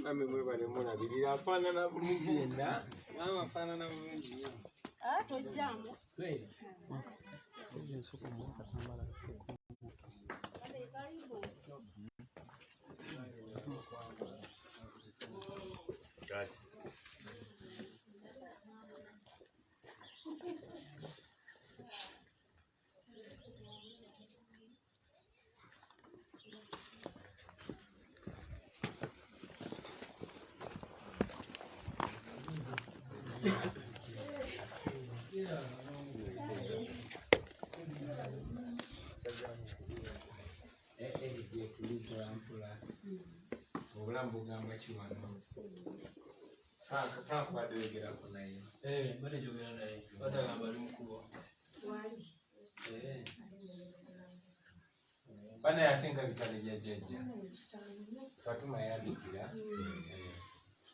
Mami mwebale muna bilira afaanana bulungi yenna. Maama afaanana bulungi nnyo. Tojjamu. Obulambu gamba kiwano. Frank badegera ko naye. Bade jogera naye. Badagamba ali mukubo. Bana yatenga bitale bya jjajja. Fatuma yandikira.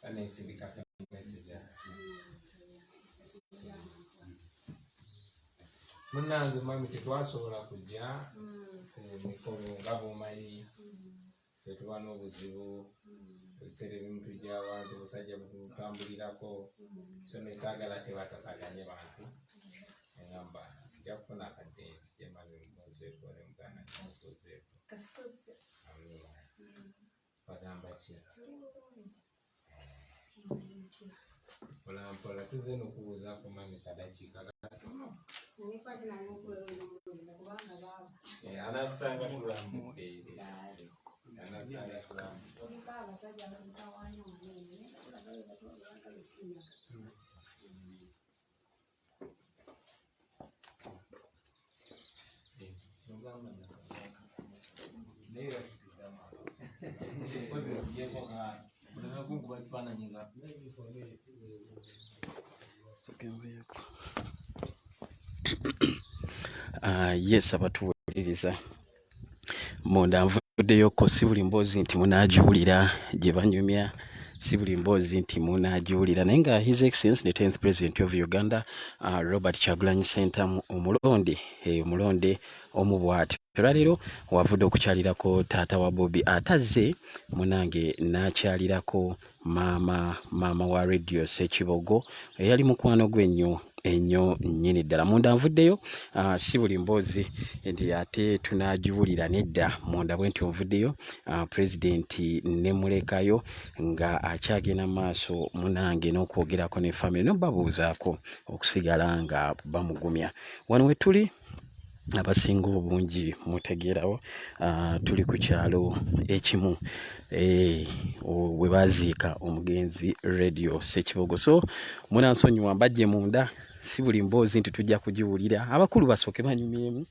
Bana isindika message. Munange mami tetwasobola kujja mikolo ngabo mayi. Tetuwa n'obuzibu ebisere ebimu tujja abantu busajja butambulirako so nesagala tebatataganye bantu engamba nja kufuna akadenti jemali muzeeko ne mugana kasitoze amina bagamba ki mpola tuze n'okubuuzaako mami kadakiika katono anatusanga tulambudde Yes, abatuwuliriza munda nvuddeyo ko si buli mboozi nti munaagiwulira gye banyumya, si buli mboozi nti munaagiwulira naye nga His Excellency the 10th President of Uganda Robert Kyagulanyi Ssentamu omulonde omubwati olwaleero wavudde okukyalirako taata wa Bobi atazze munange n'akyalirako maama wa radio Ssekibogo eyali mukwano gwe ennyo nnyini ddala. Munda nvuddeyo si buli mboozi nti ate tunaagiwulira nedda munda bwe nti onvuddeyo pulezidenti ne mulekayo nga akyagenda maaso munange n'okwogerako ne family n'obabuuzaako okusigala nga bamugumya. Wano we tuli abasinga obungi mutegeerawo tuli ku kyalo ekimu we baziika omugenzi radio Ssekibogo. So munansonyiwa mbajje munda si buli mboozi nti tujja kugiwulira. Abakulu basooke banyumyemu,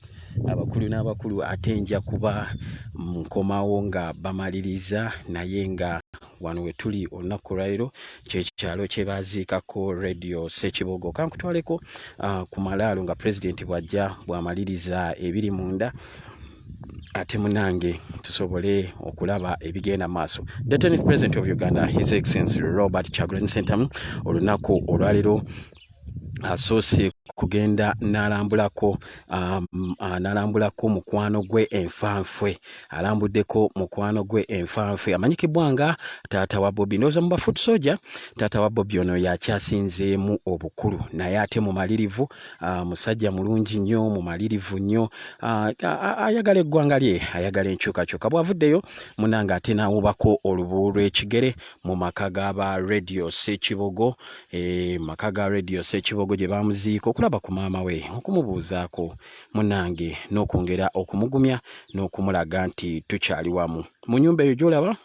abakulu n'abakulu ate nja kuba nkomawo nga bamaliriza naye nga wano we tuli olunaku lwaleero kyekyalo kye baziikako radio Ssekibogo. Kankutwaleko ku malaalo nga pulezidenti bw'ajja bw'amaliriza ebiri munda ate munange tusobole okulaba ebigenda maaso. The 10th President of Uganda His Excellency Robert Kyagulanyi Ssentamu olunaku olwaleero asoose kugenda n'alambulako mukwano gwe enfanfwe, alambuddeko mukwano gwe enfanfwe amanyikibwa nga taata wa Bobi. Ndowooza mu bafuuti soja taata wa Bobi ono yakyasinzeemu obukulu naye ate mumalirivu, musajja mulungi nnyo, mumalirivu nnyo, ayagala eggwanga lye, ayagala enkyukakyuka. Bw'avuddeyo munange ate n'awubako olubu lw'ekigere mu maka g'aba radio Ssekibogo, maka ga radio Ssekibogo gye bamuziika okulaba ku maama we, okumubuuzaako munange n'okwongera okumugumya n'okumulaga nti tukyali wamu. Mu nnyumba eyo gy'olaba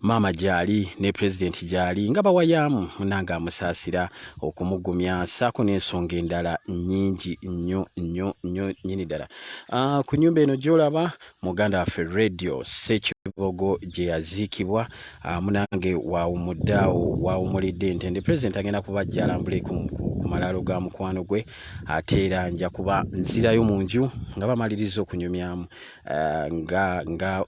maama gyali ne pulezidenti gyali nga bawayaamu munange amusaasira okumugumya saako n'ensonga endala nnyingi nnyo nnyini ddala. Ku nnyumba eno gy'olaba muganda waffe radio Ssekibogo gye yaziikibwa munange waawumuddaawo waawumulidde ntende pulezidenti agenda kubajja alambuleku ku malaalo ga mukwano gwe ate era nja kuba nzirayo mu nju nga bamaliriza okunyumyamu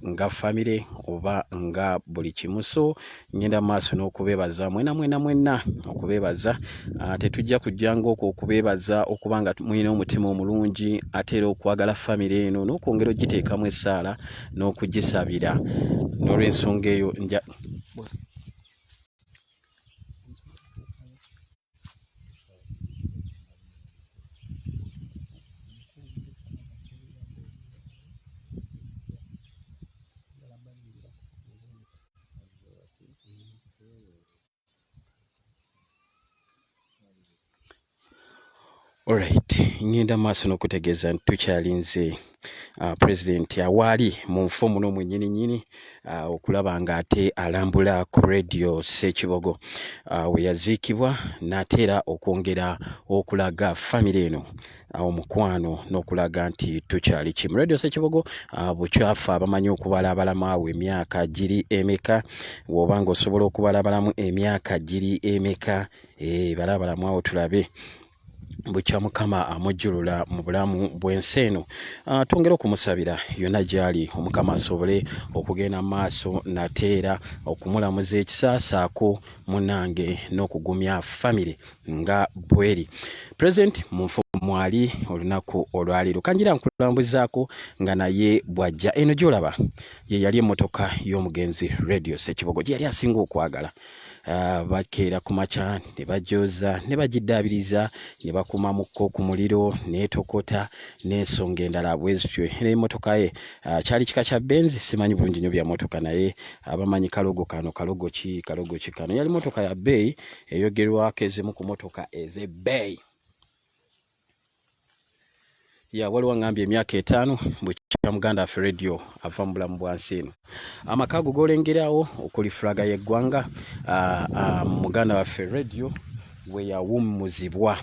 nga famire oba nga buli kimu. So ngenda mu maaso n'okubeebaza mwenna okubeebaza. Tetujja kujjanga okwo okubeebaza okuba nga mulina omutima omulungi ate era okwagala famire eno n'okwongera ogiteekamu essaala n'okugisabira. N'olw'ensonga eyo nja alright, ngenda maaso n'okutegeeza nti tukyalinze President awaali mu nfo muno mwennyini okulaba nga ate alambula ku radio Ssekibogo we yaziikibwa n'ate era okwongera okulaga famire eno omukwano n'okulaga nti tukyali kimu. Radio Ssekibogo bukyafu abamanyi okubalabalamu awo emyaka giri emeka, bw'oba nga osobola okubalabalamu emyaka giri emeka, balabalamu awo tulabe bukya Mukama amujjulula mu bulamu bw'ensi eno. Twongera okumusabira yonna gy'ali, Omukama asobole okugenda mu maaso nateera okumulamuza ekisaasaako munange n'okugumya famire nga bweri. President mu nfu mwali olunaku olwaliro, kanjira nkulambuzaako nga naye bwajja eno gy'olaba ye yali emmotoka y'omugenzi Radio Ssekibogo gye yali asinga okwagala. Bakeera ku makya ne bajooza ne bagiddaabiriza ne bakuma mukko ku muliro n'etokota n'ensonga endala bwezityo. N'emmotoka ye kyali kika kya Benzi, simanyi bulungi nnyo bya mmotoka naye abamanyi kalogo kano kalogo ki kano yali mmotoka ya bbeeyi eyogerwako ezimu ku mmotoka ez'ebbeeyi. Waliwo ngambye emyaka 5 bukya muganda waffe radio ava mu bulamu bwansi eno. Amaka ago g'olengerawo okuli fulaga y'eggwanga muganda waffe radio we yawummuzibwa.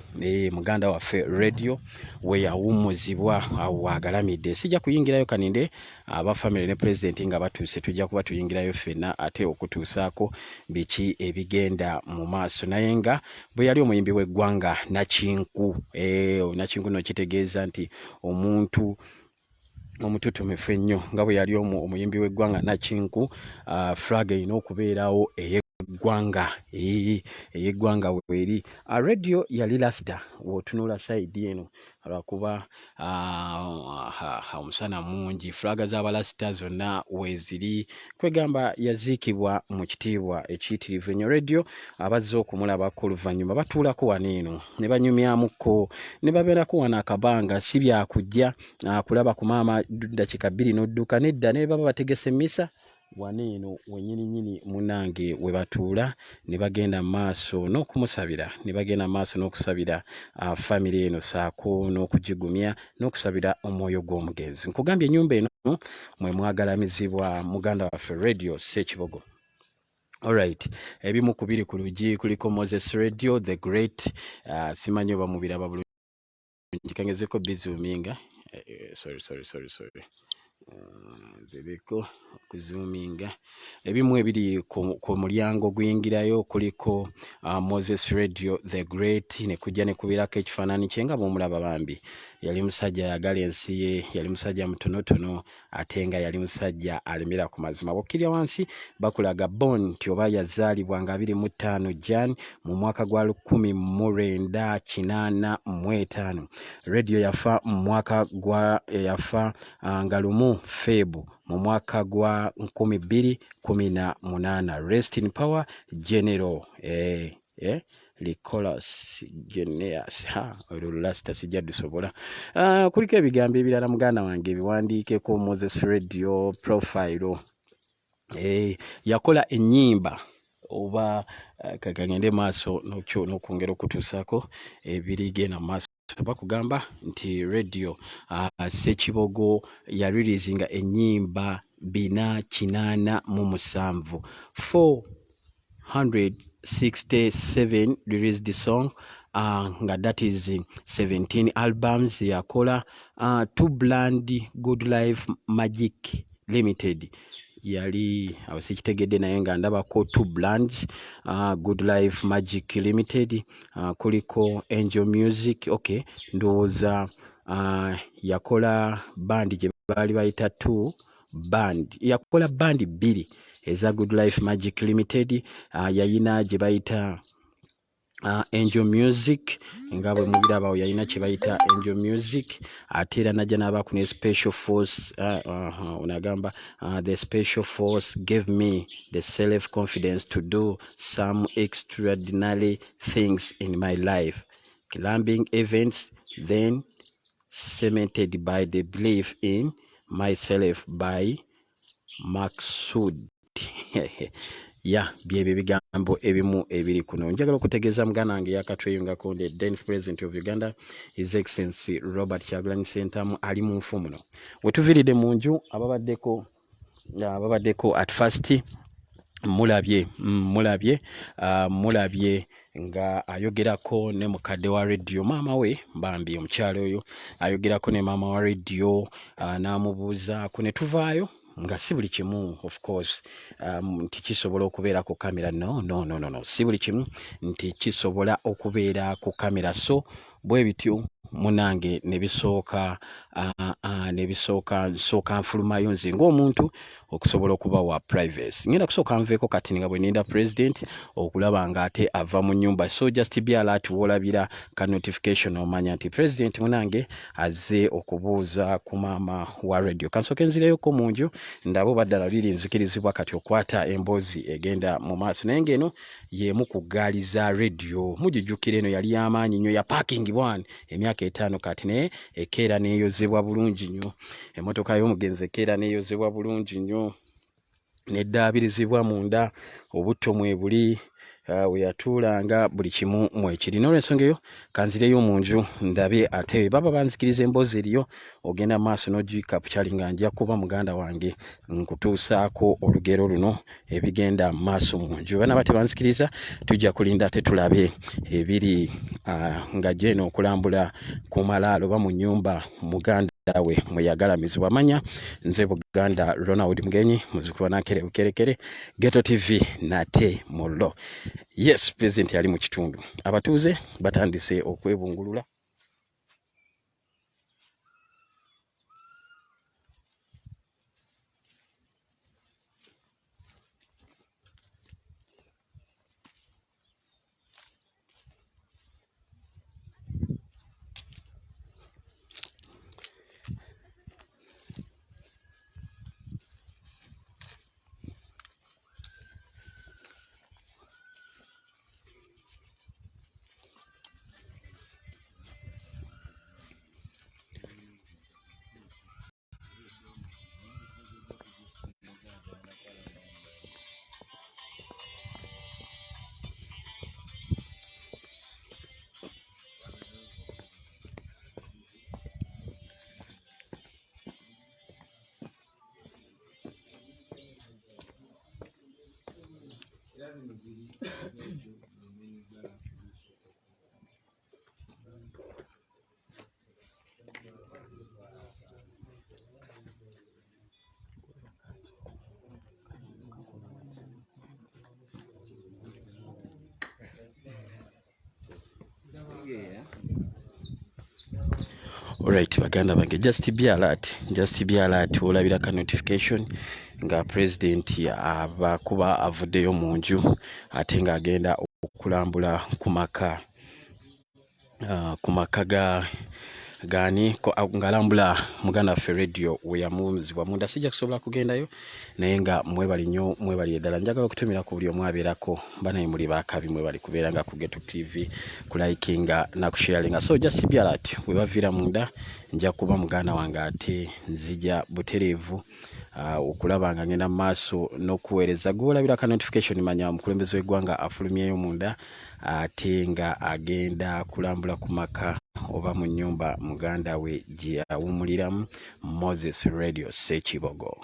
Muganda waffe radio we yawummuzibwa awo agalamidde. Sijja kuyingirayo kaninde abafamile ne President nga batuuse, tujja kuba tuyingirayo ffenna ate okutuusaako biki ebigenda mu maaso. Naye nga bwe yali omuyimbi w'eggwanga Nakinku, Nakinku no kitegeeza nti omuntu omututumifu ennyo nga bwe yali omuyimbi w'eggwanga Nakinku, flag erina okubeerawo ey'eggwanga weeri. Radio yali lasita w'otunula sayidi eno lwakuba omusana mungi, fulaga z'abalasita zonna weeziri, kwegamba yaziikibwa mu kitiibwa ekiyitirivu ennyo. Radio abazze okumulabako oluvannyuma batuulako wano eno ne banyumyamukko ne babeerako wano akabanga, si byakujja kulaba ku maama dakiika 2 n'odduka, nedda ne baba bategese mmisa wano eno wennyininyini munange we batuula ne bagenda maaso n'okumusabira, ne bagenda maaso n'okusabira famire eno saako n'okugigumya n'okusabira omwoyo gw'omugenzi. Nkugambye ennyumba eno mwe mwagalamizibwa muganda waffe Radio Ssekibogo. Alright, ebimu ku biri ku lugi kuliko Moses Radio the great, simanyi oba mubiraba bulungi, kangezeko busy uminga, sorry ziriko kuzuminga. Ebimu ebiri ku mulyango guyingirayo kuliko Moses Radio the great, ne kujja ne kubirako ekifaananyi kye nga bw'omulaba bambi. Yali musajja ayagala ensi ye, yali musajja mutonotono ate nga yali musajja alemera ku mazima. Bokkirya wansi bakulaga Bon nti oba yazaalibwa nga 25 Jan mu mwaka gwa 1985. Radio yafa mu mwaka gwa nga 1 Febu mu mwaka gwa 2018. Rest in power General Nicholas Genius. Lasita sijja dusobola. Kuliko ebigambo ebirala muganda wange biwandiikeko Moses Radio profile. Yakola ennyimba oba kagende maaso n'okwongera okutuusaako ebirigenda mu maaso. Bakugamba nti Radio Ssekibogo yalirizinga ennyimba 487, 467 released the song, nga that is 17 albums yakola. To Brand Good Life Magic Limited yali awasikitegedde naye nga ndabako 2 brands, Good Life Magic Limited, kuliko Angel Music. Okay, ndowooza yakola bandi gye baali bayita 2 band, yakola bandi 2 eza Good Life Magic Limited. Yayina gye bayita Angel Music, nga bwe mubirabawo yalina kye bayita Angel Music. Ate era najja n'abaku ne Special Force. Unagamba the Special Force gave me the self-confidence to do some extraordinary things in my life. Climbing events, then cemented by the belief in myself by Maksud. Byebyo bigambo ebimu ebiri kuno. Njagala okutegeeza muganda wange yakatweyungako the then President of Uganda, His Excellency Robert Kyagulanyi Ssentamu ali mu nfu muno. Wetuviiridde mu nju ababaddeko at first mulabye nga ayogerako ne mukadde wa radio maama we Bambi, omukyalo oyo ayogerako ne maama wa radio, n'amubuuzaako ne tuvaayo nga si buli kimu of course nti kisobola okubeera ku kamera. No, si buli kimu nti kisobola okubeera ku kamera. So bwe bityo munange nebisooka nsooka nfulumayo nze ng'omuntu okusobola okuba wa privacy. Ngenda kusooka nveeko kati nga bwe ninda president okulaba nga ate ava mu nnyumba. So just be alert w'olabira ka notification omanya nti president munange azze okubuuza ku maama wa radio. Kansooke nzireyoko mu nju ndabo baddala biri nzikirizibwa kati okwata emboozi egenda mu maaso. Naye ng'eno y'emu ku ggaali za radio. Mugijjukira eno yali y'amaanyi nnyo, ya parking bwan emyaka 5 kati naye ekeera neeyozebwa bulungi nnyo. Emmotoka y'omugenzi ekeera neeyozebwa bulungi nnyo, neddaabirizibwa munda, obutto mwe buli, we yatuulanga buli kimu mwekiri. N'olwensonga eyo kanzireyo mu nju ndabe ate baba banzikiriza emboozi eriyo ogenda maaso n'ogiyika pukyali nga nja kuba muganda wange nkutuusaako olugero luno ebigenda maaso mu nju. Bana bate banzikiriza tujja kulinda ate tulabe ebiri nga gyeno okulambula ku malaalo ba mu nnyumba muganda we mweyagalamizibwa. Manya nze Buganda Ronald Mugenyi, muzukulu wa Nankere Bukerekere, Ghetto TV nate mulo. Yes, president yali mu kitundu. Abatuuze batandise okwebungulula. Alright, baganda bange, just be alert olabira ka notification nga president abakuba avuddeyo mu nju ate nga agenda okulambula ku maka gani ngalambula muganda ffe radio we yamuuzibwa munda. Sijja kusobola kugendayo naye nga mwebali nnyo, mwebali eddala. Njagala okutumira ku buli omu abeerako banaye muli baakabi mwebali kubeera nga ku Ghetto TV kulikinga na kusharinga. So just be alert we baviira munda nja kuba muganda wange ate nzija butereevu okulaba nga ngenda mu maaso n'okuweereza. Gwolabira ka notification manya omukulembeze w'eggwanga afulumyeyo munda ate nga agenda kulambula ku maka oba mu nnyumba muganda we gye yawumuliramu. Moses Radio Sekibogo.